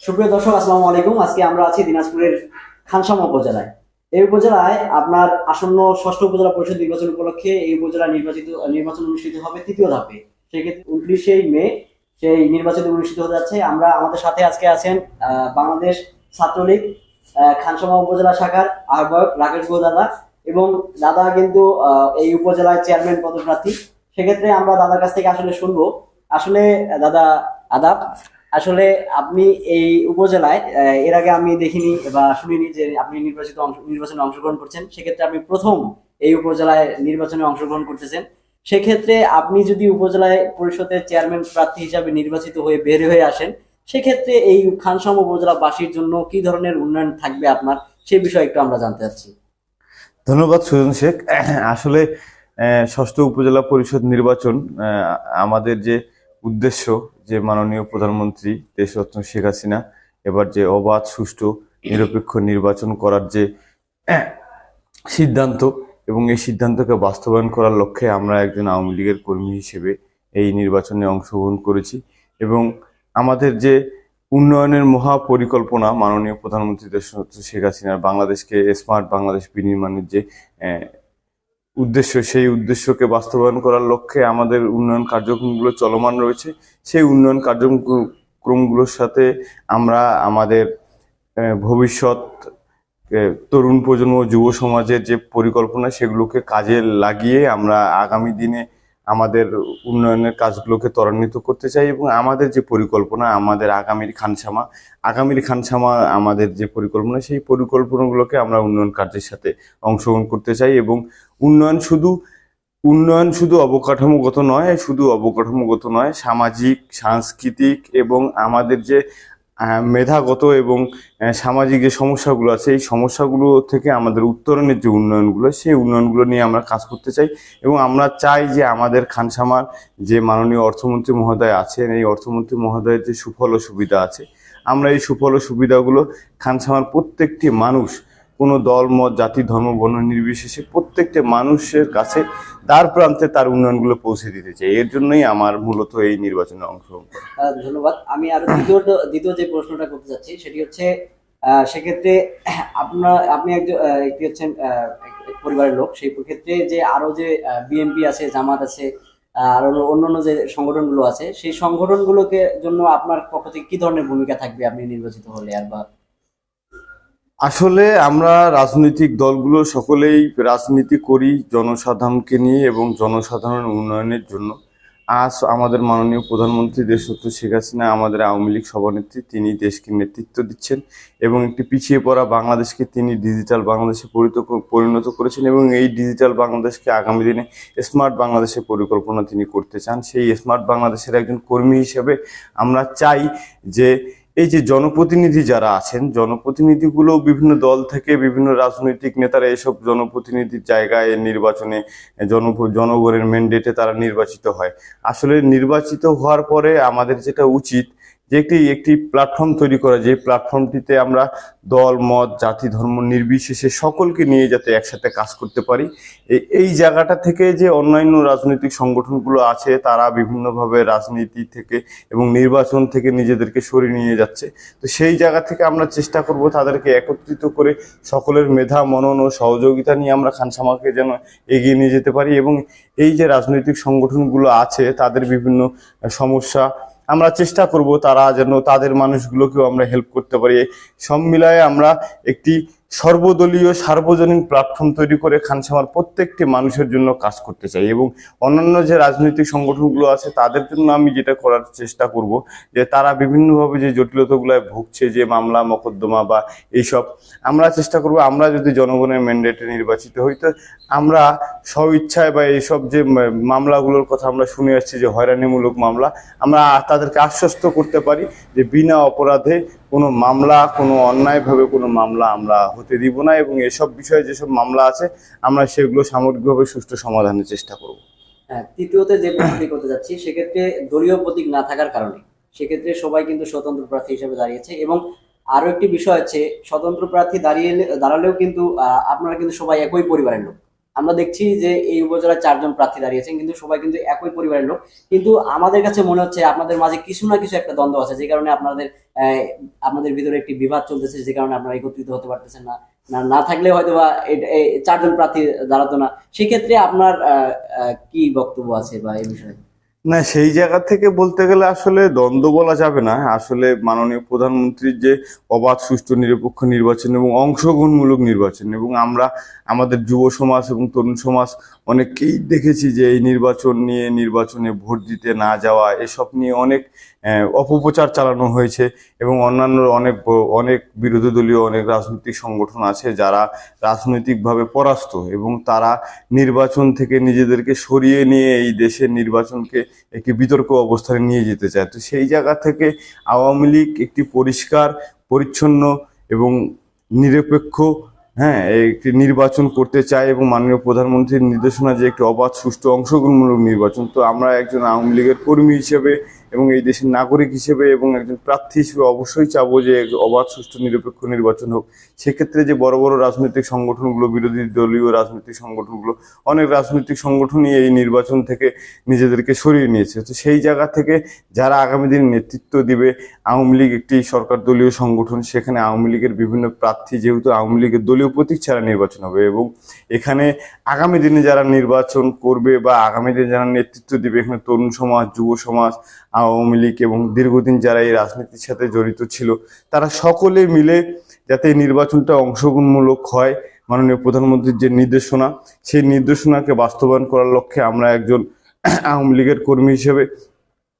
সুপ্রিয় দর্শক, আসসালামু আলাইকুম। আজকে আমরা আছি দিনাজপুরের খানসামা উপজেলায়। এই উপজেলায় আপনার আসন্ন ষষ্ঠ উপজেলা পরিষদ নির্বাচন উপলক্ষে এই উপজেলা নির্বাচন অনুষ্ঠিত হবে তৃতীয় ধাপে। সেক্ষেত্রে 29 মে সেই নির্বাচন অনুষ্ঠিত হতে যাচ্ছে। আমরা আমাদের সাথে আজকে আছেন বাংলাদেশ ছাত্রলীগ খানসামা উপজেলা শাখার আহ্বায়ক রাকেশ গো দাদা, এবং দাদা কিন্তু এই উপজেলায় চেয়ারম্যান পদপ্রার্থী। সেক্ষেত্রে আমরা দাদার কাছ থেকে আসলে শুনবো। আসলে দাদা, আদাব। আসলে আপনি এই উপজেলায় এর আগে আমি দেখিনি বা শুনিনি যে আপনি নির্বাচনে অংশগ্রহণ করছেন। সেক্ষেত্রে আপনি প্রথম এই উপজেলায় নির্বাচনে অংশগ্রহণ করতেছেন। সেক্ষেত্রে আপনি যদি উপজেলায় পরিষদের চেয়ারম্যান প্রার্থী হিসাবে নির্বাচিত হয়ে বের হয়ে আসেন, সেক্ষেত্রে এই খানসামা উপজেলাবাসীর জন্য কি ধরনের উন্নয়ন থাকবে আপনার, সেই বিষয়ে একটু আমরা জানতে চাচ্ছি। ধন্যবাদ সুজন শেখ। আসলে ষষ্ঠ উপজেলা পরিষদ নির্বাচন, আমাদের যে উদ্দেশ্য, যে মাননীয় প্রধানমন্ত্রী দেশরত্ন শেখ হাসিনা এবার যে অবাধ, সুষ্ঠু, নিরপেক্ষ নির্বাচন করার যে সিদ্ধান্ত, এবং এই সিদ্ধান্তকে বাস্তবায়ন করার লক্ষ্যে আমরা একজন আওয়ামী লীগের কর্মী হিসেবে এই নির্বাচনে অংশগ্রহণ করেছি। এবং আমাদের যে উন্নয়নের মহা পরিকল্পনা, মাননীয় প্রধানমন্ত্রী দেশরত্ন শেখ হাসিনার বাংলাদেশকে স্মার্ট বাংলাদেশ বিনির্মাণের যে উদ্দেশ্য, সেই উদ্দেশ্যকে বাস্তবায়ন করার লক্ষ্যে আমাদের উন্নয়ন কার্যক্রমগুলো চলমান রয়েছে। সেই উন্নয়ন কার্যক্রমগুলোর সাথে আমরা আমাদের ভবিষ্যৎ তরুণ প্রজন্ম, যুব সমাজের যে পরিকল্পনা, সেগুলোকে কাজে লাগিয়ে আমরা আগামী দিনে আমাদের উন্নয়নের কাজগুলোকে ত্বরান্বিত করতে চাই। এবং আমাদের যে পরিকল্পনা, আমাদের আগামীর খানসামা আমাদের যে পরিকল্পনা, সেই পরিকল্পনাগুলোকে আমরা উন্নয়ন কার্যের সাথে অংশগ্রহণ করতে চাই। এবং উন্নয়ন শুধু অবকাঠামোগত নয়, সামাজিক, সাংস্কৃতিক এবং আমাদের যে মেধাগত এবং সামাজিক যে সমস্যাগুলো আছে, এই সমস্যাগুলো থেকে আমাদের উত্তরণের যে উন্নয়নগুলো, সেই উন্নয়নগুলো নিয়ে আমরা কাজ করতে চাই। এবং আমরা চাই যে আমাদের খানসামার যে মাননীয় অর্থমন্ত্রী মহোদয় আছেন, এই অর্থমন্ত্রী মহোদয়ের যে সুফল ও সুবিধা আছে, আমরা এই সুফল ও সুবিধাগুলো খানসামার প্রত্যেকটি মানুষ, কোনো দল, মত, জাতি, ধর্ম, বর্ণ নির্বিশেষে প্রত্যেকটি মানুষের কাছে দ্বার প্রান্তে তার উন্নয়নগুলো পৌঁছে দিতে চাই। এর জন্যই আমার মূলত এই নির্বাচনে অংশগ্রহণ করা। ধন্যবাদ। আমি আরো দ্বিতীয় যে প্রশ্নটা করতে চাচ্ছি সেটি হচ্ছে, সেক্ষেত্রে আপনি একজন একটি হচ্ছেন এক পরিবারের লোক। সেই ক্ষেত্রে যে আরো যে বিএনপি আছে, জামাত আছে, আর অন্যান্য যে সংগঠনগুলো আছে, সেই সংগঠনগুলোকে জন্য আপনার পক্ষ থেকে কি ধরনের ভূমিকা থাকবে আপনি নির্বাচিত হলে? আর বা আসলে আমরা রাজনৈতিক দলগুলো সকলেই রাজনীতি করি জনসাধারণকে নিয়ে এবং জনসাধারণের উন্নয়নের জন্য। আজ আমাদের মাননীয় প্রধানমন্ত্রী দেশরত্ন শেখ হাসিনা, আমাদের আওয়ামী লীগ সভানেত্রী, তিনি দেশকে নেতৃত্ব দিচ্ছেন এবং একটি পিছিয়ে পড়া বাংলাদেশকে তিনি ডিজিটাল বাংলাদেশে পরিণত করেছেন। এবং এই ডিজিটাল বাংলাদেশকে আগামী দিনে স্মার্ট বাংলাদেশের পরিকল্পনা তিনি করতে চান। সেই স্মার্ট বাংলাদেশের একজন কর্মী হিসেবে আমরা চাই যে এই যে জনপ্রতিনিধি যারা আছেন, জনপ্রতিনিধিগুলো বিভিন্ন দল থেকে, বিভিন্ন রাজনৈতিক নেতারা এসব জনপ্রতিনিধির জায়গায় নির্বাচনে জনগণের ম্যান্ডেটে তারা নির্বাচিত হয়। আসলে নির্বাচিত হওয়ার পরে আমাদের যেটা উচিত, যে একটি প্ল্যাটফর্ম তৈরি করা, যে প্ল্যাটফর্মটিতে আমরা দল, মত, জাতি, ধর্ম নির্বিশেষে সকলকে নিয়ে যাতে একসাথে কাজ করতে পারি। এই জায়গাটা থেকে যে অন্যান্য রাজনৈতিক সংগঠনগুলো আছে, তারা বিভিন্নভাবে রাজনীতি থেকে এবং নির্বাচন থেকে নিজেদেরকে সরিয়ে নিয়ে যাচ্ছে। তো সেই জায়গা থেকে আমরা চেষ্টা করব তাদেরকে একত্রিত করে সকলের মেধা, মনন ও সহযোগিতা নিয়ে আমরা খানসামাকে যেন এগিয়ে নিয়ে যেতে পারি। এবং এই যে রাজনৈতিক সংগঠনগুলো আছে, তাদের বিভিন্ন সমস্যা আমরা চেষ্টা করব তারা যেন, তাদের মানুষগুলোকেও আমরা হেল্প করতে পারি। সব মিলায়ে আমরা একটি সর্বদলীয় সার্বজনীন প্ল্যাটফর্ম তৈরি করে খানসামার প্রত্যেকটি মানুষের জন্য কাজ করতে চাই। এবং অন্যান্য যে রাজনৈতিক সংগঠনগুলো আছে, তাদের জন্য আমি যেটা করার চেষ্টা করব, যে তারা বিভিন্নভাবে যে জটিলতাগুলোয় ভুগছে, যে মামলা মোকদ্দমা বা এইসব, আমরা চেষ্টা করব আমরা যদি জনগণের ম্যান্ডেটে নির্বাচিত হই, তো আমরা স্বইচ্ছায় বা এইসব যে মামলাগুলোর কথা আমরা শুনে আসছি, যে হয়রানিমূলক মামলা, আমরা তাদেরকে আশ্বস্ত করতে পারি যে বিনা অপরাধে কোনো মামলা, কোনো অন্যায়ভাবে কোনো মামলা আমরা হতে দিব না। এবং এসব বিষয়ে যেসব মামলা আছে, আমরা সেগুলো সামগ্রিকভাবে সুষ্ঠু সমাধানের চেষ্টা করব। হ্যাঁ, তৃতীয়তে যে প্রশ্নটি করতে যাচ্ছি, সেক্ষেত্রে দলীয় প্রতীক না থাকার কারণে সেক্ষেত্রে সবাই কিন্তু স্বতন্ত্র প্রার্থী হিসেবে দাঁড়িয়েছে। এবং আরো একটি বিষয় হচ্ছে, স্বতন্ত্র প্রার্থী দাঁড়ালেও কিন্তু আপনারা কিন্তু সবাই একই পরিবারের লোক। আমরা দেখছি যে এই উপজেলায় 4 জন প্রার্থী দাঁড়িয়েছেন, কিন্তু সবাই কিন্তু একই পরিবারের লোক। কিন্তু আমাদের কাছে মনে হচ্ছে আপনাদের মাঝে কিছু না কিছু একটা দ্বন্দ্ব আছে, যে কারণে আপনাদের ভিতরে একটি বিবাদ চলতেছে, যে কারণে আপনারা একত্রিত হতে পারতেছেন না। না থাকলে হয়তো বা 4 জন প্রার্থী দাঁড়াতো না। সেক্ষেত্রে আপনার কি বক্তব্য আছে বা এই বিষয়ে? না, সেই জায়গা থেকে বলতে গেলে আসলে দ্বন্দ্ব বলা যাবে না। আসলে মাননীয় প্রধানমন্ত্রীর যে অবাধ, সুষ্ঠু, নিরপেক্ষ নির্বাচন এবং অংশগ্রহণমূলক নির্বাচন, এবং আমরা আমাদের যুব সমাজ এবং তরুণ সমাজ অনেককেই দেখেছি যে এই নির্বাচন নিয়ে, নির্বাচনে ভোট দিতে না যাওয়া, এসব নিয়ে অনেক অপপ্রচার চালানো হয়েছে। এবং অন্যান্য অনেক বিরোধী দলীয় অনেক রাজনৈতিক সংগঠন আছে যারা রাজনৈতিকভাবে পরাস্ত, এবং তারা নির্বাচন থেকে নিজেদেরকে সরিয়ে নিয়ে এই দেশের নির্বাচনকে একটি বিতর্ক অবস্থানে নিয়ে যেতে চায়। তো সেই জায়গা থেকে আওয়ামী লীগ একটি পরিষ্কার, পরিচ্ছন্ন এবং নিরপেক্ষ একটি নির্বাচন করতে চায়, এবং মাননীয় প্রধানমন্ত্রীর নির্দেশনা যে একটি অবাধ, সুষ্ঠু, অংশগ্রহণমূলক নির্বাচন। তো আমরা একজন আওয়ামী লীগের কর্মী হিসেবে এবং এই দেশের নাগরিক হিসেবে এবং একজন প্রার্থী হিসেবে অবশ্যই চাবো যে অবাধ, সুষ্ঠু, নিরপেক্ষ নির্বাচন হোক। সেক্ষেত্রে যে বড় বড় রাজনৈতিক সংগঠনগুলো, বিরোধী দলীয় রাজনৈতিক সংগঠনগুলো, অনেক রাজনৈতিক সংগঠনই এই নির্বাচন থেকে নিজেদেরকে সরিয়ে নিয়েছে। তো সেই জায়গা থেকে যারা আগামী দিনে নেতৃত্ব দিবে, আওয়ামী লীগ একটি সরকার দলীয় সংগঠন, সেখানে আওয়ামী লীগের বিভিন্ন প্রার্থী, যেহেতু আওয়ামী লীগের দলীয় প্রতীক ছাড়া নির্বাচন হবে, এবং এখানে আগামী দিনে যারা নির্বাচন করবে বা আগামী দিনে যারা নেতৃত্ব দিবে, এখানে তরুণ সমাজ, যুব সমাজ, আওয়ামী লীগ এবং দীর্ঘদিন যারা এই রাজনীতির সাথে জড়িত ছিল, তারা সকলে মিলে যাতে এই নির্বাচনটা অংশগ্রহণমূলক হয়, মাননীয় প্রধানমন্ত্রীর যে নির্দেশনা, সেই নির্দেশনাকে বাস্তবায়ন করার লক্ষ্যে আমরা একজন আওয়ামী লীগের কর্মী হিসেবে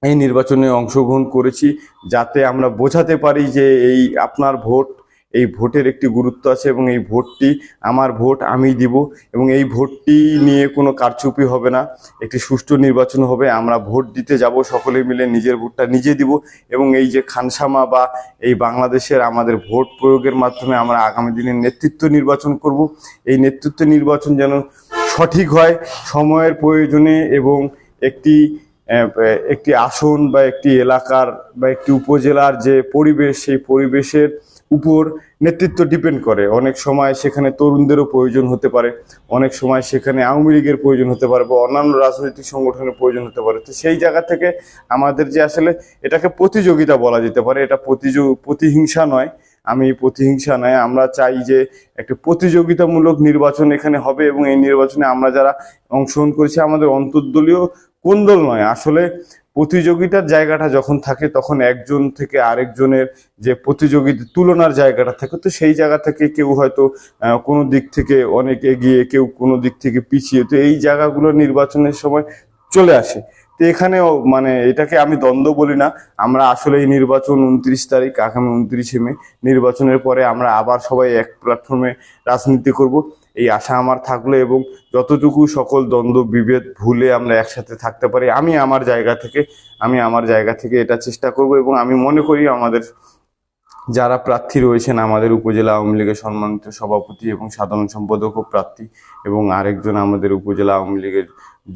এই নির্বাচনে অংশগ্রহণ করেছি, যাতে আমরা বোঝাতে পারি যে এই আপনার ভোট, এই ভোটের একটি গুরুত্ব আছে, এবং এই ভোটটি আমার ভোট, আমি দিব, এবং এই ভোটটি নিয়ে কোনো কারচুপি হবে না, একটি সুষ্ঠু নির্বাচন হবে। আমরা ভোট দিতে যাব, সকলে মিলে নিজের ভোটটা নিজে দিব, এবং এই যে খানসামা বা এই বাংলাদেশের আমাদের ভোট প্রয়োগের মাধ্যমে আমরা আগামী দিনে নেতৃত্ব নির্বাচন করব। এই নেতৃত্ব নির্বাচন যেন সঠিক হয়, সময়ের প্রয়োজনে, এবং একটি একটি আসন বা একটি এলাকার বা একটি উপজেলার যে পরিবেশ, সেই পরিবেশের উপর নেতৃত্ব ডিপেন্ড করে। অনেক সময় সেখানে তরুণদেরও প্রয়োজন হতে পারে, অনেক সময় সেখানে আওয়ামী লীগের প্রয়োজন হতে পারে, বা অন্যান্য রাজনৈতিক সংগঠনের প্রয়োজন হতে পারে। তো সেই জায়গা থেকে আমাদের যে আসলে এটাকে প্রতিযোগিতা বলা যেতে পারে, এটা প্রতিহিংসা নয়। প্রতিহিংসা নয়, আমরা চাই যে একটা প্রতিযোগিতামূলক নির্বাচন এখানে হবে, এবং এই নির্বাচনে আমরা যারা অংশগ্রহণ করেছি আমাদের অন্তর্দলীয় কোন্দল নয়। আসলে প্রতিযোগিতার জায়গাটা যখন থাকে, তখন একজন থেকে আরেকজনের যে প্রতিযোগিতা তুলনার জায়গাটা থাকে, তো সেই জায়গা থেকে কেউ হয়তো কোনো দিক থেকে অনেক এগিয়ে, কেউ কোনো দিক থেকে পিছিয়ে, তো এই জায়গাগুলো নির্বাচনের সময় চলে আসে। তো এখানেও এটাকে আমি দ্বন্দ্ব বলি না। আমরা আসলে এই নির্বাচন 29 তারিখ, আগামী 29শে মে, নির্বাচনের পরে আমরা আবার সবাই এক প্ল্যাটফর্মে রাজনীতি করব, এই আশা আমার থাকলো। এবং যতটুকু সকল দ্বন্দ্ব বিভেদ ভুলে আমরা একসাথে থাকতে পারি, আমি আমার জায়গা থেকে এটা চেষ্টা করব। এবং আমি মনে করি আমাদের যারা প্রার্থী রয়েছেন, আমাদের উপজেলা আওয়ামী লীগের সম্মানিত সভাপতি এবং সাধারণ সম্পাদকও প্রার্থী, এবং আরেকজন আমাদের উপজেলা আওয়ামী লীগের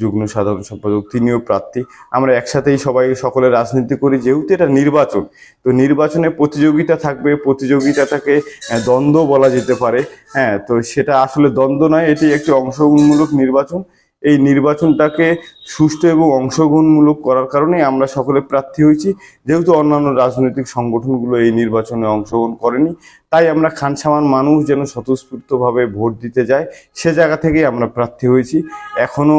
যুগ্ম সাধারণ সম্পাদক, তিনিও প্রার্থী। আমরা একসাথেই সকলে রাজনীতি করি। যেহেতু এটা নির্বাচন, তো নির্বাচনে প্রতিযোগিতা থাকবে, প্রতিযোগিতাটাকে দ্বন্দ্ব বলা যেতে পারে। তো সেটা আসলে দ্বন্দ্ব নয়, এটি একটি অংশগ্রহণমূলক নির্বাচন। এই নির্বাচনটাকে সুষ্ঠু এবং অংশগ্রহণমূলক করার কারণেই আমরা সকলে প্রার্থী হয়েছি। যেহেতু অন্যান্য রাজনৈতিক সংগঠনগুলো এই নির্বাচনে অংশগ্রহণ করেনি, তাই আমরা খানসামার মানুষ যেন স্বতঃস্ফূর্তভাবে ভোট দিতে যায়, সে জায়গা থেকেই আমরা প্রার্থী হয়েছি। এখনো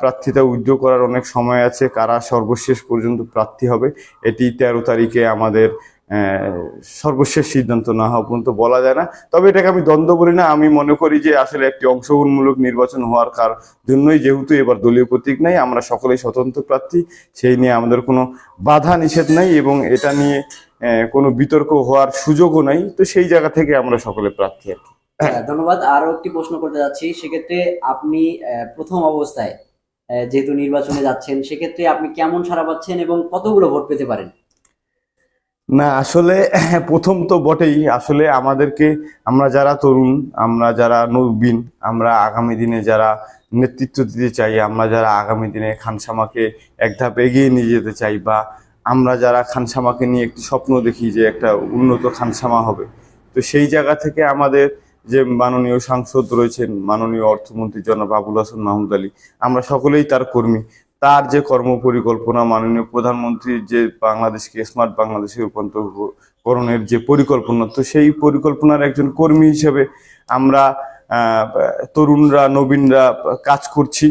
প্রার্থিতা উইথড্র করার অনেক সময় আছে। কারা সর্বশেষ পর্যন্ত প্রার্থী হবে, এটি 13 তারিখে আমাদের সর্বশেষ সিদ্ধান্ত না হওয়া পর্যন্ত বলা যায় না। তবে এটাকে আমি দ্বন্দ্ব বলি না। আমি মনে করি যে আসলে একটি অংশগ্রহণমূলক নির্বাচন হওয়ার জন্যই, যেহেতু এবার দলীয় প্রতীক নাই, আমরা সকলেই স্বতন্ত্র প্রার্থী, সেই নিয়ে আমাদের কোনো বাধা নিষেধ নাই, এবং এটা নিয়ে কোনো বিতর্ক হওয়ার সুযোগও নাই। তো সেই জায়গা থেকে আমরা সকলে প্রার্থী আর কি। ধন্যবাদ। আরো একটি প্রশ্ন করতে যাচ্ছি, সেক্ষেত্রে আপনি প্রথম অবস্থায় যেহেতু নির্বাচনে যাচ্ছেন, সেক্ষেত্রে আপনি কেমন সাড়া পাচ্ছেন এবং কতগুলো ভোট পেতে পারেন? না, আসলে প্রথম তো বটেই। আসলে আমরা যারা তরুণ, আমরা যারা নবীন, আমরা আগামী দিনে যারা নেতৃত্ব দিতে চাই, আমরা যারা আগামী দিনে খানসামাকে এক ধাপ এগিয়ে নিয়ে যেতে চাই, বা আমরা যারা খানসামাকে নিয়ে একটি স্বপ্ন দেখি যে একটা উন্নত খানসামা হবে, তো সেই জায়গা থেকে আমাদের যে মাননীয় সাংসদ রয়েছেন, মাননীয় অর্থমন্ত্রী জনাব আবুল হাসান মাহমুদ আলী, আমরা সকলেই তার কর্মী। তার যে কর্ম পরিকল্পনা, মাননীয় প্রধানমন্ত্রীর যে বাংলাদেশকে স্মার্ট বাংলাদেশে রূপান্তরকরণের যে পরিকল্পনা, তো সেই পরিকল্পনার একজন কর্মী হিসেবে আমরা তরুণরা, নবীনরা কাজ করছি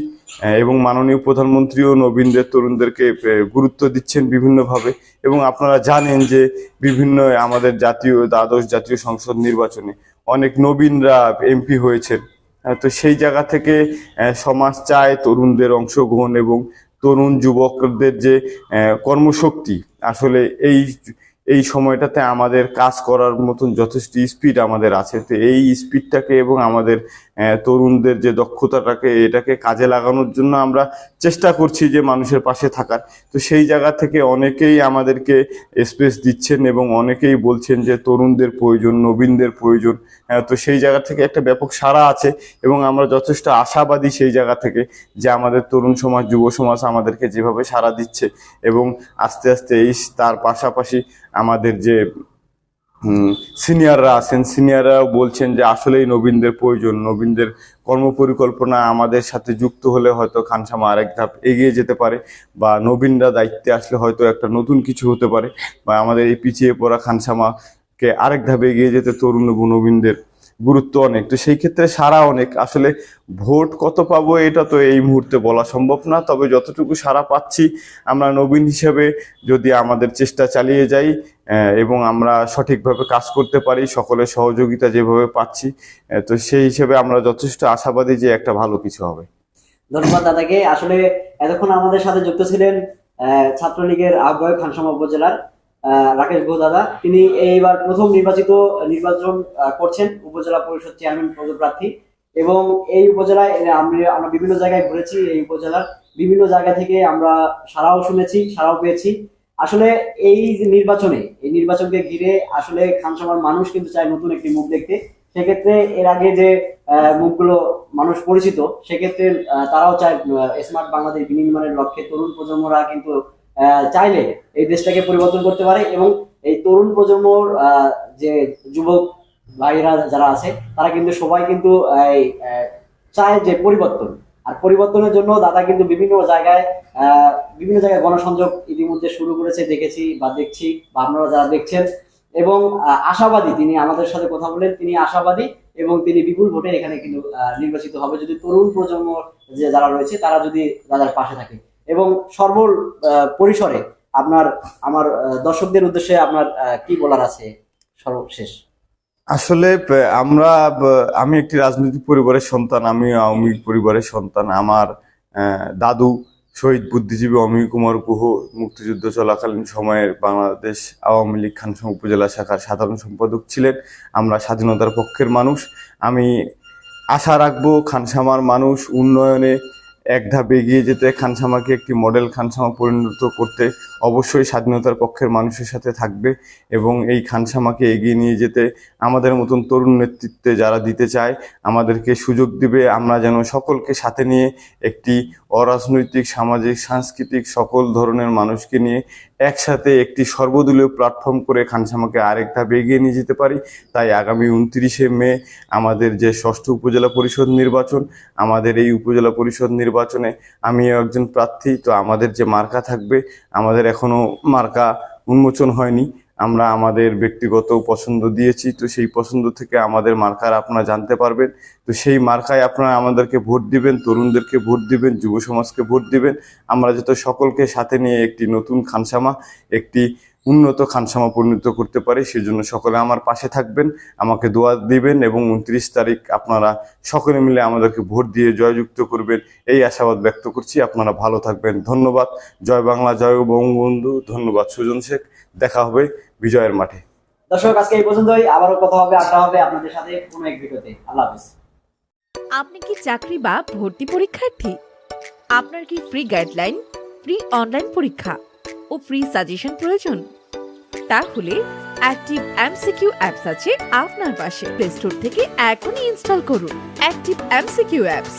এবং মাননীয় প্রধানমন্ত্রীও নবীনদের, তরুণদেরকে গুরুত্ব দিচ্ছেন বিভিন্নভাবে। এবং আপনারা জানেন যে বিভিন্ন আমাদের দ্বাদশ জাতীয় সংসদ নির্বাচনে অনেক নবীনরা এমপি হয়েছেন। তো সেই জায়গা থেকে সমাজ চায় তরুণদের অংশগ্রহণ এবং তরুণ যুবকদের যে কর্মশক্তি। আসলে এই সময়টাতে আমাদের কাজ করার মতন যথেষ্ট স্পিড আমাদের আছে। তো এই স্পিডটাকে এবং আমাদের তরুণদের যে দক্ষতাটাকে, এটাকে কাজে লাগানোর জন্য আমরা চেষ্টা করছি যে মানুষের পাশে থাকার। তো সেই জায়গা থেকে অনেকেই আমাদেরকে স্পেস দিচ্ছেন এবং অনেকেই বলছেন যে তরুণদের প্রয়োজন, নবীনদের প্রয়োজন। তো সেই জায়গা থেকে একটা ব্যাপক সাড়া আছে এবং আমরা যথেষ্ট আশাবাদী সেই জায়গা থেকে যে আমাদের তরুণ সমাজ, যুব সমাজ আমাদেরকে যেভাবে সাড়া দিচ্ছে এবং আস্তে আস্তে তার পাশাপাশি আমাদের যে সিনিয়ররা আছেন, সিনিয়ররাও বলছেন যে আসলেই নবীনদের প্রয়োজন, নবীনদের কর্মপরিকল্পনা আমাদের সাথে যুক্ত হলে হয়তো খানসামা আরেক ধাপ এগিয়ে যেতে পারে, বা নবীনরা দায়িত্বে আসলে হয়তো একটা নতুন কিছু হতে পারে, বা আমাদের এই পিছিয়ে পড়া খানসামাকে আরেক ধাপে এগিয়ে যেতে তরুণ এবং নবীনদের গুরুত্ব অনেক। তো সেই ক্ষেত্রে সারা অনেক। আসলে ভোট কত পাবো এটা তো এই মুহূর্তে বলা সম্ভব না, তবে যতটুকু সারা পাচ্ছি আমরা নবীন হিসেবে যদি আমাদের চেষ্টা চালিয়ে যাই এবং আমরা সঠিকভাবে কাজ করতে পারি, সকলের সহযোগিতা যেভাবে পাচ্ছি, তো সেই হিসেবে আমরা যথেষ্ট আশাবাদী যে একটা ভালো কিছু হবে। ধন্যবাদ দাদাকে। আসলে এতক্ষণ আমাদের সাথে যুক্ত ছিলেন ছাত্রলীগের আহ্বায়ক খানসামা উপজেলার রাকেশ গুহ দাদা। তিনি এইবার প্রথম নির্বাচন করছেন উপজেলা পরিষদ চেয়ারম্যান পদপ্রার্থী। এবং এই উপজেলায় আমরা বিভিন্ন জায়গায় ঘুরেছি। এই উপজেলার বিভিন্ন জায়গা থেকে আমরা সাড়াও শুনেছি, সাড়াও পেয়েছি। আসলে এই নির্বাচনকে ঘিরে আসলে খানসামার মানুষ কিন্তু চায় নতুন একটি মুখ দেখতে। সেক্ষেত্রে এর আগে যে মুখগুলো মানুষ পরিচিত, সেক্ষেত্রে তারাও চায় স্মার্ট বাংলাদেশ বিনির্মাণের লক্ষ্যে তরুণ প্রজন্মরা কিন্তু চাইলে এই দেশটাকে পরিবর্তন করতে পারে। এবং এই তরুণ প্রজন্মর যে যুবক ভাইরা যারা আছে, তারা কিন্তু সবাই কিন্তু চায় যে পরিবর্তন। আর পরিবর্তনের জন্য দাদা কিন্তু বিভিন্ন জায়গায় গণসংযোগ ইতিমধ্যে শুরু করেছে, দেখেছি বা দেখছি, বা আপনারা যারা দেখছেন। এবং আশাবাদী, তিনি আমাদের সাথে কথা বলেন, তিনি আশাবাদী এবং তিনি বিপুল ভোটে এখানে কিন্তু নির্বাচিত হবে যদি তরুণ প্রজন্ম যে যারা রয়েছে তারা যদি দাদার পাশে থাকে। এবং পরিসরে আমার দর্শকদের উদ্দেশ্যে আপনার কি বলার আছে সর্বশেষ? আসলে আমি একটি রাজনৈতিক পরিবারের সন্তান, আমি আওয়ামী লীগ পরিবারের সন্তান। আমার দাদু শহীদ বুদ্ধিজীবী অমিয় কুমার গুহ মুক্তিযুদ্ধ চলাকালীন সময়ে বাংলাদেশ আওয়ামী লীগ খানসামা উপজেলা শাখার সাধারণ সম্পাদক ছিলেন। আমরা স্বাধীনতার পক্ষের মানুষ। আমি আশা রাখবো খানসামার মানুষ উন্নয়নে এক ধাপ এগিয়ে যেতে, খানসামাকে একটি মডেল খানসামা পরিণত করতে অবশ্যই স্বাধীনতার পক্ষের মানুষের সাথে থাকবে এবং এই খানসামাকে এগিয়ে নিয়ে যেতে আমাদের মতন তরুণ নেতৃত্বে যারা দিতে চায় আমাদেরকে সুযোগ দিবে। আমরা যেন সকলকে সাথে নিয়ে একটি অরাজনৈতিক, সামাজিক, সাংস্কৃতিক সকল ধরনের মানুষকে নিয়ে একসাথে একটি সর্বদলীয় প্ল্যাটফর্ম করে খানসামাকে আরেক ধাপ এগিয়ে নিয়ে যেতে পারি। তাই আগামী 29শে মে আমাদের যে 6ষ্ঠ উপজেলা পরিষদ নির্বাচন, আমাদের এই উপজেলা পরিষদ নির্বাচনে আমিও একজন প্রার্থী। তো আমাদের যে মার্কা থাকবে, আমাদের এখনো মার্কা উন্মোচন হয়নি, আমরা আমাদের ব্যক্তিগত পছন্দ দিয়েছি। তো সেই পছন্দ থেকে আমাদের মার্কার আপনারা জানতে পারবেন। তো সেই মার্কায় আপনারা আমাদেরকে ভোট দিবেন, তরুণদেরকে ভোট দিবেন, যুব সমাজকে ভোট দিবেন। আমরা যাতে সকলকে সাথে নিয়ে একটি নতুন খানসামা, একটি উন্নত খানসামা পরিণত করতে পারি, সেজন্য সকলে আমার পাশে থাকবেন, আমাকে দোয়া দিবেন এবং 29 তারিখ আপনারা সকলে মিলে আমাদেরকে ভোট দিয়ে জয়যুক্ত করবেন, এই আশাবাদ ব্যক্ত করছি। আপনারা ভালো থাকবেন। ধন্যবাদ। জয় বাংলা, জয় বঙ্গবন্ধু। ধন্যবাদ সুজন শেখ। দেখা হবে বিজয়ের মাঠে। দর্শক, আজকে এই পর্যন্তই। আবারও কথা হবে, আড্ডা হবে আপনাদের সাথে কোনো এক ভিডিওতে। আল্লাহ হাফেজ। আপনি কি চাকরি বা ভর্তি পরীক্ষার্থী? আপনার কি ফ্রি গাইডলাইন, ফ্রি অনলাইন পরীক্ষা ও ফ্রি সাজেশন প্রয়োজন? তাহলে অ্যাক্টিভ এমসিকিউ অ্যাপস আছে আপনার পাশে। প্লে স্টোর থেকে এখনই ইনস্টল করুন অ্যাক্টিভ এমসিকিউ অ্যাপস।